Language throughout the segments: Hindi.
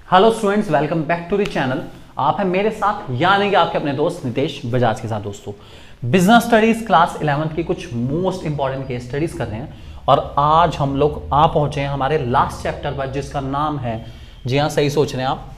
Hello students, welcome back to the channel. आप हैं मेरे साथ यानी कि आपके अपने दोस्त नितेश बजाज के साथ। दोस्तों, बिजनेस स्टडीज क्लास 11 की कुछ मोस्ट इंपॉर्टेंट केस स्टडीज कर रहे हैं और आज हम लोग आ पहुंचे हैं हमारे लास्ट चैप्टर पर, जिसका नाम है, जी हाँ सही सोच रहे हैं आप,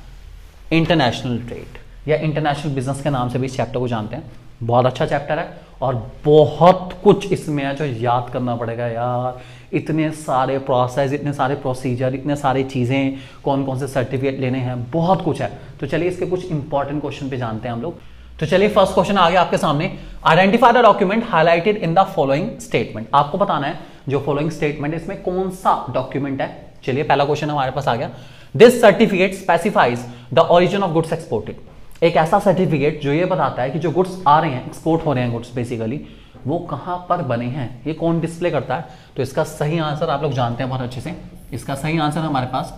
इंटरनेशनल ट्रेड या इंटरनेशनल बिजनेस के नाम से भी इस चैप्टर को जानते हैं। बहुत अच्छा चैप्टर है और बहुत कुछ इसमें है जो याद करना पड़ेगा यार। इतने सारे प्रोसेस, इतने सारे प्रोसीजर, इतने सारी चीज़ें, कौन कौन से सर्टिफिकेट लेने हैं, बहुत कुछ है। तो चलिए इसके कुछ इंपॉर्टेंट क्वेश्चन पे जानते हैं हम लोग। तो चलिए फर्स्ट क्वेश्चन आ गया आपके सामने। Identify the document highlighted in the following statement. आपको बताना है जो फॉलोइंग स्टेटमेंट है इसमें कौन सा डॉक्यूमेंट है। चलिए पहला क्वेश्चन हमारे पास आ गया। This certificate specifies the origin of goods exported. एक ऐसा सर्टिफिकेट जो ये बताता है कि जो गुड्स आ रहे हैं, एक्सपोर्ट हो रहे हैं गुड्स बेसिकली, वो कहां पर बने हैं, ये कौन डिस्प्ले करता है। तो इसका सही आंसर आप लोग जानते हैं बहुत अच्छे से। इसका सही आंसर हमारे पास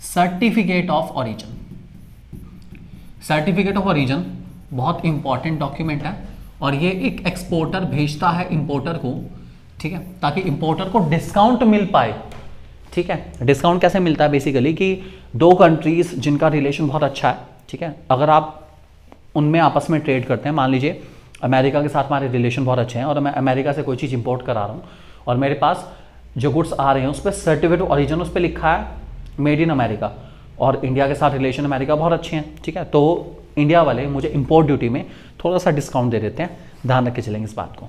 certificate of origin. Certificate of origin बहुत इंपॉर्टेंट डॉक्यूमेंट है और ये एक एक्सपोर्टर भेजता है इंपोर्टर को, ठीक है, ताकि इंपोर्टर को डिस्काउंट मिल पाए। ठीक है, डिस्काउंट कैसे मिलता है बेसिकली कि दो कंट्रीज जिनका रिलेशन बहुत अच्छा है, ठीक है, अगर आप उनमें आपस में ट्रेड करते हैं, मान लीजिए अमेरिका के साथ हमारे रिलेशन बहुत अच्छे हैं और मैं अमेरिका से कोई चीज़ इंपोर्ट करा रहा हूँ और मेरे पास जो गुड्स आ रहे हैं उस पर सर्टिफिकेट ऑफ ओरिजिन उस पर लिखा है मेड इन अमेरिका, और इंडिया के साथ रिलेशन अमेरिका बहुत अच्छे हैं, ठीक है, तो इंडिया वाले मुझे इंपोर्ट ड्यूटी में थोड़ा सा डिस्काउंट दे देते हैं। ध्यान रख के चलेंगे इस बात को।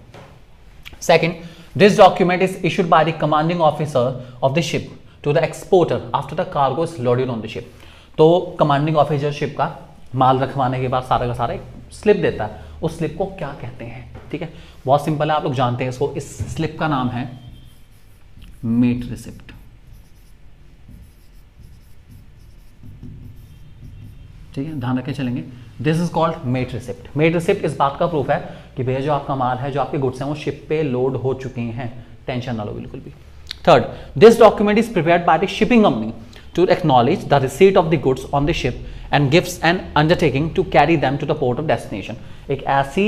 Second, this document is issued by the commanding officer of the ship to the exporter after the cargo is loaded on the ship. तो कमांडिंग ऑफिसर शिप का माल रखवाने के बाद सारा का सारा एक स्लिप देता है, उस स्लिप को क्या कहते हैं। ठीक है, बहुत सिंपल है, आप लोग जानते हैं इसको। इस स्लिप का नाम है मेट रिसिप्ट। ठीक है, ध्यान रखे चलेंगे। This is called mate receipt. Mate receipt इस बात का प्रूफ है कि भैया जो आपका माल है, जो आपके गुड्स हैं, वो शिप पे लोड हो चुके हैं। टेंशन ना लो बिल्कुल भी। Third, this document is prepared by the shipping company to acknowledge the receipt of the goods on the ship and gives an undertaking to carry them to the port of destination। एक ऐसी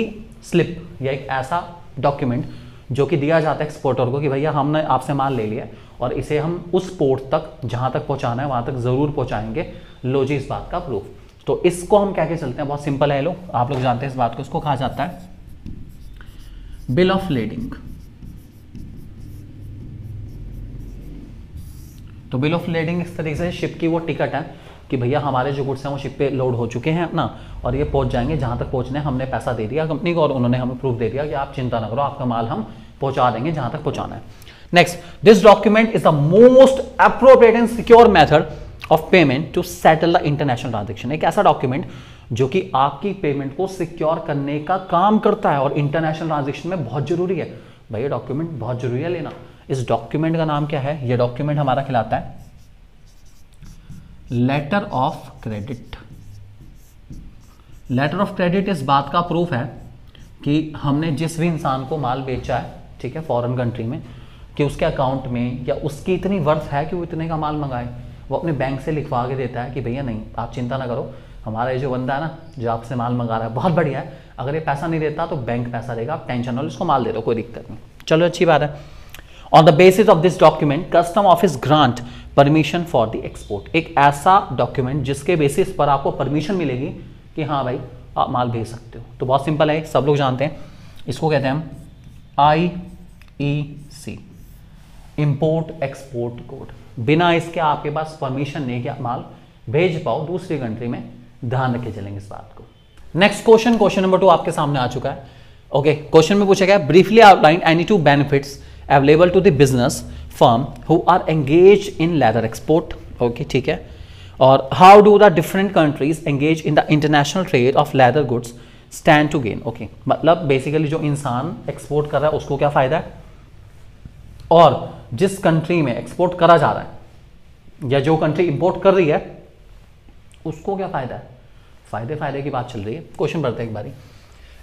स्लिप या एक ऐसा डॉक्यूमेंट जो कि दिया जाता है एक्सपोर्टर को कि भैया हमने आपसे माल ले लिया और इसे हम उस पोर्ट तक जहां तक पहुंचाना है वहां तक जरूर पहुंचाएंगे। लो जी, इस बात का प्रूफ। तो इसको हम क्या चलते हैं, बहुत सिंपल है, लो आप लोग जानते हैं इस बात को। इसको कहा जाता है बिल ऑफ लेडिंग। तो बिल ऑफ लेडिंग इस तरीके से शिप की वो टिकट है कि भैया हमारे जो गुड्स हैं वो शिप पे लोड हो चुके हैं अपना, और ये पहुंच जाएंगे जहां तक पहुंचने। हमने पैसा दे दिया कंपनी को और उन्होंने हमें प्रूफ दे दिया कि आप चिंता ना करो, आपका माल हम पहुंचा देंगे जहां तक पहुंचाना है। Next, this document is the most appropriate and secure method of payment to settle the international transaction. एक ऐसा डॉक्यूमेंट जो कि आपकी पेमेंट को सिक्योर करने का काम करता है और इंटरनेशनल ट्रांजेक्शन में बहुत जरूरी है। भैया डॉक्यूमेंट बहुत जरूरी है लेना। इस डॉक्यूमेंट का नाम क्या है? ये डॉक्यूमेंट हमारा कहलाता है letter of credit. Letter of credit इस बात का प्रूफ है कि हमने जिस भी इंसान को माल बेचा है, ठीक है, फॉरेन कंट्री में, कि उसके अकाउंट में या उसकी इतनी वर्थ है कि वो इतने का माल मंगाए, वो अपने बैंक से लिखवा के देता है कि भैया नहीं, आप चिंता ना करो, हमारा ये जो बंदा है ना जो आपसे माल मंगा रहा है बहुत बढ़िया है, अगर ये पैसा नहीं देता तो बैंक पैसा देगा, आप टेंशन ना लो, इसको माल दे दो, कोई दिक्कत नहीं। चलो अच्छी बात है। On the basis of this document, custom office grant permission for the export। एक ऐसा डॉक्यूमेंट जिसके बेसिस पर आपको परमिशन मिलेगी कि हाँ भाई आप माल भेज सकते हो। तो बहुत सिंपल है, सब लोग जानते हैं, इसको कहते हैं हम IEC, इंपोर्ट एक्सपोर्ट कोड। बिना इसके आपके पास परमिशन नहीं कि आप माल भेज पाओ दूसरी कंट्री में। ध्यान रखे चलेंगे इस बात को। नेक्स्ट क्वेश्चन, क्वेश्चन नंबर 2 आपके सामने आ चुका है। ओके, क्वेश्चन में पूछा गया briefly outline any 2 benefits available to the business firm who are engaged in leather export। okay, ठीक है, और how do the different countries engage in the international trade of leather goods stand to gain। okay, मतलब बेसिकली जो इंसान एक्सपोर्ट कर रहा है उसको क्या फायदा है, और जिस कंट्री में एक्सपोर्ट करा जा रहा है या जो कंट्री इंपोर्ट कर रही है उसको क्या फायदा है। फायदे की बात चल रही है। क्वेश्चन बढ़ते हैं एक बारी।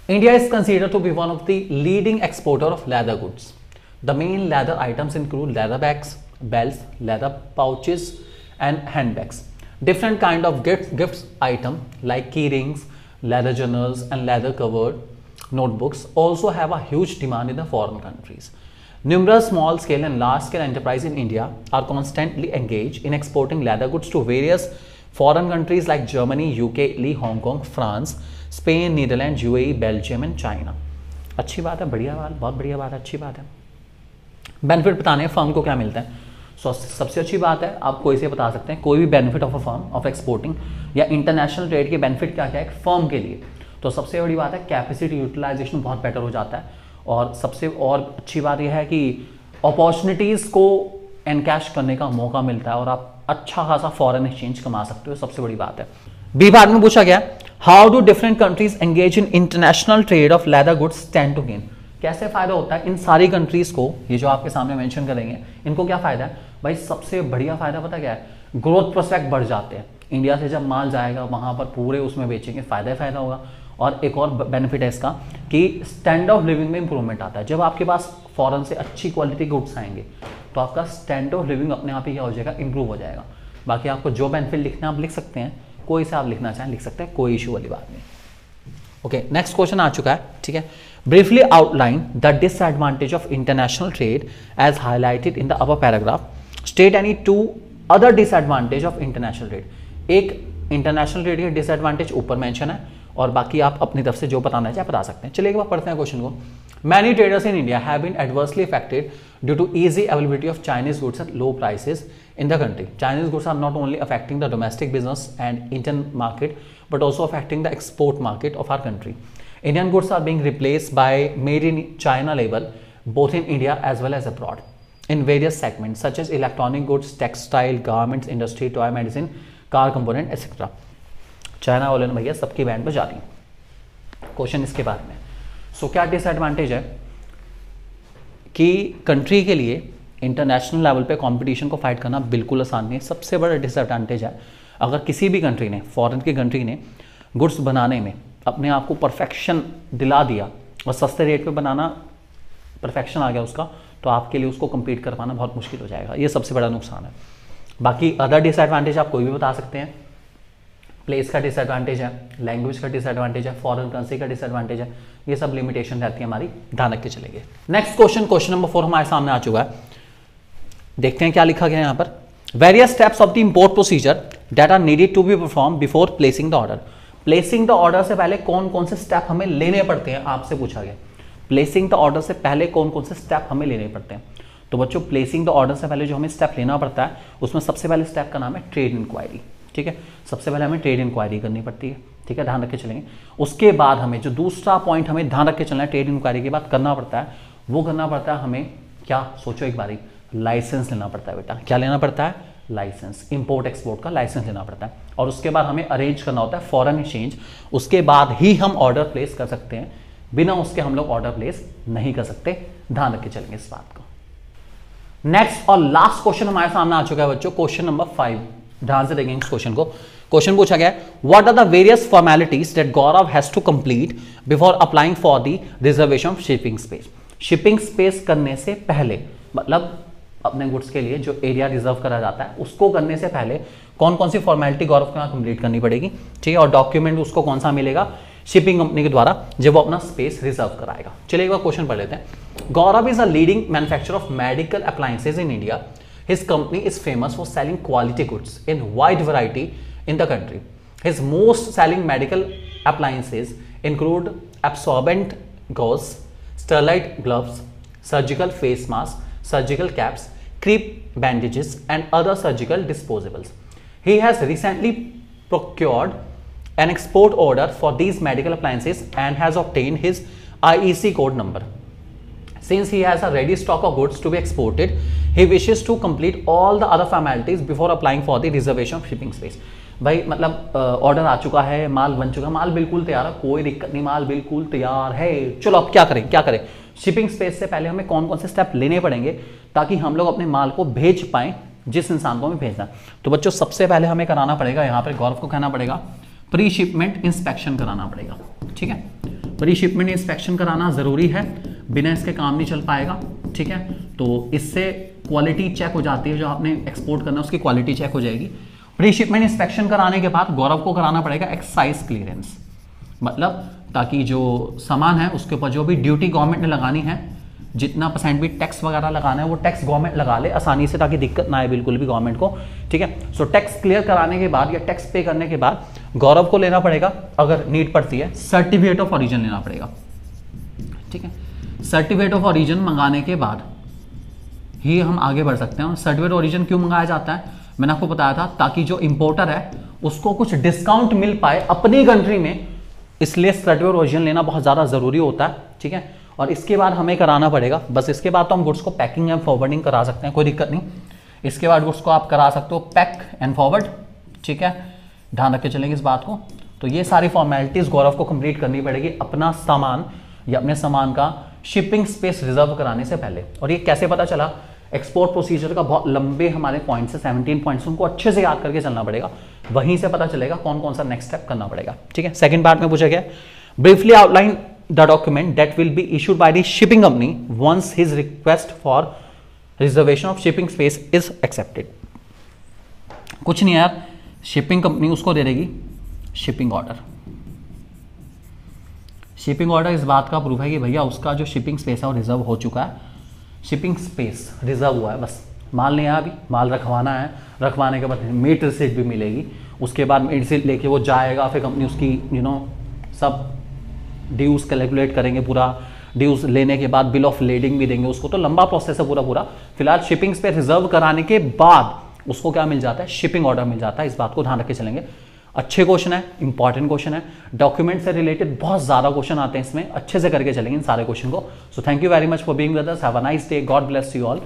India is considered to be one of the leading exporter of leather goods. The main leather items include leather bags, belts, leather pouches, and handbags. Different kind of gifts item like key rings, leather journals, and leather covered notebooks also have a huge demand in the foreign countries. Numerous small scale and large scale enterprises in India are constantly engaged in exporting leather goods to various foreign countries like Germany, UK, Italy, Hong Kong, France, Spain, Netherland, UAE, Belgium and China. अच्छी बात है, बढ़िया बात, बहुत बढ़िया बात है, अच्छी बात है। बेनिफिट बताने हैं फर्म को क्या मिलता है। सबसे अच्छी बात है, आप कोई से बता सकते हैं कोई भी benefit of a firm of exporting या इंटरनेशनल ट्रेड के बेनिफिट क्या क्या है फर्म के लिए। तो सबसे बड़ी बात है कैपेसिटी यूटिलाइजेशन बहुत बेटर हो जाता है, और सबसे और अच्छी बात यह है कि अपॉर्चुनिटीज़ को एनकैश करने का मौका मिलता है और आप अच्छा खासा फॉरेन एक्सचेंज कमा सकते हो, सबसे बड़ी बात है। बी पार्ट में पूछा गया how do different countries engage in international trade of leather goods stand to gain. कैसे फायदा होता है इन सारी कंट्रीज को, ये जो आपके सामने मेंशन करेंगे इनको क्या फायदा है भाई। सबसे बढ़िया फायदा पता क्या है, ग्रोथ प्रोस्पेक्ट बढ़ जाते हैं। इंडिया से जब माल जाएगा वहां पर पूरे उसमें बेचेंगे, फायदा ही फायदा होगा। और एक और बेनिफिट है इसका कि स्टैंड ऑफ लिविंग में इंप्रूवमेंट आता है। जब आपके पास फॉरेन से अच्छी क्वालिटी गुड्स आएंगे तो आपका स्टैंड ऑफ लिविंग अपने आप ही क्या हो जाएगा, इंप्रूव हो जाएगा। बाकी आपको जो बेनिफिट लिखना आप लिख सकते हैं, कोई से आप लिखना चाहें लिख सकते हैं, कोई इशू वाली बात नहीं। ओके, नेक्स्ट क्वेश्चन आ चुका है, ठीक है। Briefly outline the disadvantage of international trade as highlighted in the upper paragraph, state any 2 other disadvantage of international trade. एक इंटरनेशनल ट्रेड के डिसएडवांटेज ऊपर मेंशन है और बाकी आप अपनी तरफ से जो बताना चाहे बता सकते हैं। चलिए एक बार पढ़ते हैं क्वेश्चन को। Many traders in India have been adversely affected due to easy availability of Chinese goods at low prices in the country. Chinese goods are not only affecting the domestic business and Indian market, but also affecting the export market of our country. Indian goods are being replaced by made in China label, both in India as well as abroad, in various segments such as electronic goods, textile, garments, industry, toy, medicine, car component, etc. China वाले भैया सबकी बैंड पर जा रही है। क्वेश्चन इसके बाद में, सो क्या डिसएडवांटेज है कि कंट्री के लिए इंटरनेशनल लेवल पे कंपटीशन को फाइट करना बिल्कुल आसान नहीं है। सबसे बड़ा डिसएडवांटेज है अगर किसी भी कंट्री ने, फॉरेन की कंट्री ने गुड्स बनाने में अपने आप को परफेक्शन दिला दिया और सस्ते रेट पे बनाना परफेक्शन आ गया उसका, तो आपके लिए उसको कम्पीट कर पाना बहुत मुश्किल हो जाएगा। ये सबसे बड़ा नुकसान है। बाकी अदर डिसएडवांटेज आप कोई भी बता सकते हैं। प्लेस का डिसएडवांटेज है, लैंग्वेज का डिसएडवांटेज है, फॉरेन करेंसी का डिसएडवांटेज है, ये सब लिमिटेशन रहती है हमारी, ध्यान रख के चलेंगे। नेक्स्ट क्वेश्चन, क्वेश्चन नंबर 4 हमारे सामने आ चुका है। देखते हैं क्या लिखा गया है यहाँ पर। Various steps of the import procedure that are needed to be perform before placing the order. Placing the order से पहले कौन कौन से स्टेप हमें लेने पड़ते हैं, आपसे पूछा गया। प्लेसिंग द ऑर्डर से पहले कौन कौन से स्टेप हमें लेने पड़ते हैं। तो बच्चों, प्लेसिंग द ऑर्डर से पहले जो हमें स्टेप लेना पड़ता है उसमें सबसे पहले स्टेप का नाम है ट्रेड इंक्वायरी, ठीक है। सबसे पहले हमें ट्रेड इंक्वायरी करनी पड़ती है, ठीक है, ध्यान रख के चलेंगे। उसके बाद हमें जो दूसरा पॉइंट हमें ध्यान रख के चलना है, ट्रेड इंक्वायरी के बाद करना पड़ता है, वो करना पड़ता है हमें क्या, सोचो एक बारी, लाइसेंस लेना पड़ता है बेटा। क्या लेना पड़ता है? लाइसेंस, इंपोर्ट एक्सपोर्ट का लाइसेंस लेना पड़ता है। और उसके बाद हमें अरेंज करना होता है फॉरेन एक्सचेंज, उसके बाद ही हम ऑर्डर प्लेस कर सकते हैं, बिना उसके हम लोग ऑर्डर प्लेस नहीं कर सकते। ध्यान रख के चलेंगे इस बात को। नेक्स्ट और लास्ट क्वेश्चन हमारे सामने आ चुका है बच्चों, क्वेश्चन नंबर 5। ध्यान से देखेंगे इस क्वेश्चन को। क्वेश्चन पूछा गया, what are the various formalities that Gaurav has to complete before applying for the reservation of shipping space. Shipping space करने से पहले, मतलब अपने गुड्स के लिए जो एरिया रिजर्व करा जाता है उसको करने से पहले कौन कौन सी फॉर्मेलिटी गौरव को यहाँ कंप्लीट करनी पड़ेगी, ठीक है। और डॉक्यूमेंट उसको कौन सा मिलेगा, शिपिंग कंपनी के द्वारा, जब वो अपना स्पेस रिजर्व कराएगा। चलिए एक बार क्वेश्चन पढ़ लेते हैं। Gaurav is a leading manufacturer of medical appliances in India. His company is famous for selling quality goods in wide variety in the country. His most selling medical appliances include absorbent gauze, sterilite gloves, surgical face masks, surgical caps, crepe bandages, and other surgical disposables. He has recently procured an export order for these medical appliances and has obtained his IEC code number. Since he has a ready stock of goods to be exported, he wishes to complete all the other formalities before applying for the reservation of shipping space. भाई मतलब ऑर्डर आ चुका है, माल बन चुका है, माल बिल्कुल तैयार है, कोई दिक्कत नहीं, माल बिल्कुल तैयार है। चलो अब क्या करें, शिपिंग स्पेस से पहले हमें कौन कौन से स्टेप लेने पड़ेंगे ताकि हम लोग अपने माल को भेज पाएं जिस इंसान को हमें भेजना है। तो बच्चों सबसे पहले हमें कराना पड़ेगा, यहाँ पर गौरव को कहना पड़ेगा, प्री शिपमेंट इंस्पेक्शन कराना पड़ेगा, ठीक है। प्री शिपमेंट इंस्पेक्शन कराना जरूरी है, बिना इसके काम नहीं चल पाएगा, ठीक है। तो इससे क्वालिटी चेक हो जाती है, जो आपने एक्सपोर्ट करना है उसकी क्वालिटी चेक हो जाएगी। प्री शिपमेंट इंस्पेक्शन कराने के बाद गौरव को कराना पड़ेगा एक्साइज क्लियरेंस, मतलब ताकि जो सामान है उसके ऊपर जो भी ड्यूटी गवर्नमेंट ने लगानी है, जितना परसेंट भी टैक्स वगैरह लगाना है वो टैक्स गवर्नमेंट लगा ले आसानी से, ताकि दिक्कत ना आए बिल्कुल भी गवर्नमेंट को, ठीक है। सो टैक्स क्लियर कराने के बाद या टैक्स पे करने के बाद गौरव को लेना पड़ेगा, अगर नीड पड़ती है, सर्टिफिकेट ऑफ ओरिजिन लेना पड़ेगा, ठीक है। सर्टिफिकेट ऑफ ओरिजिन मंगाने के बाद ही हम आगे बढ़ सकते हैं। सर्टिफिकेट ओरिजिन क्यों मंगाया जाता है, मैंने आपको बताया था, ताकि जो इंपोर्टर है उसको कुछ डिस्काउंट मिल पाए अपनी कंट्री में, इसलिए सर्टिफिकेट ओरिजिन लेना बहुत ज़्यादा ज़रूरी होता है, ठीक है। और इसके बाद हमें कराना पड़ेगा, बस इसके बाद तो हम गुड्स को पैकिंग एंड फॉरवर्डिंग करा सकते हैं, कोई दिक्कत नहीं। इसके बाद गुड्स को आप करा सकते हो पैक एंड फॉरवर्ड, ठीक है, ध्यान रख के चलेंगे इस बात को। तो ये सारी फॉर्मेलिटीज़ गौरव को कंप्लीट करनी पड़ेगी अपना सामान या अपने सामान का शिपिंग स्पेस रिजर्व कराने से पहले। और ये कैसे पता चला, एक्सपोर्ट प्रोसीजर का बहुत लंबे हमारे पॉइंट्स है, 17 पॉइंट्स, उनको अच्छे से याद करके चलना पड़ेगा, वहीं से पता चलेगा कौन कौन सा नेक्स्ट स्टेप करना पड़ेगा, ठीक है। सेकंड पार्ट में पूछा गया, briefly outline the document that will be issued by the shipping company once his request for reservation of shipping space is accepted. कुछ नहीं यार, शिपिंग कंपनी उसको दे देगी शिपिंग ऑर्डर। शिपिंग ऑर्डर इस बात का प्रूफ है कि भैया उसका जो शिपिंग स्पेस है वो रिजर्व हो चुका है, शिपिंग स्पेस रिजर्व हुआ है, बस माल नहीं आया, अभी माल रखवाना है, रखवाने के बाद मीट रिसीट भी मिलेगी, उसके बाद मीट रिसीट लेके वो जाएगा, फिर कंपनी उसकी सब ड्यूज कैलकुलेट करेंगे, पूरा ड्यूज लेने के बाद बिल ऑफ लेडिंग भी देंगे उसको, तो लंबा प्रोसेस है पूरा। फिलहाल शिपिंग स्पेस रिजर्व कराने के बाद उसको क्या मिल जाता है, शिपिंग ऑर्डर मिल जाता है, इस बात को ध्यान रख के चलेंगे। अच्छे क्वेश्चन है, इंपॉर्टेंट क्वेश्चन है, डॉक्यूमेंट से रिलेटेड बहुत ज्यादा क्वेश्चन आते हैं इसमें, अच्छे से करके चलेंगे इन सारे क्वेश्चन को। So thank you very much for being with us, have a nice day, God bless you all.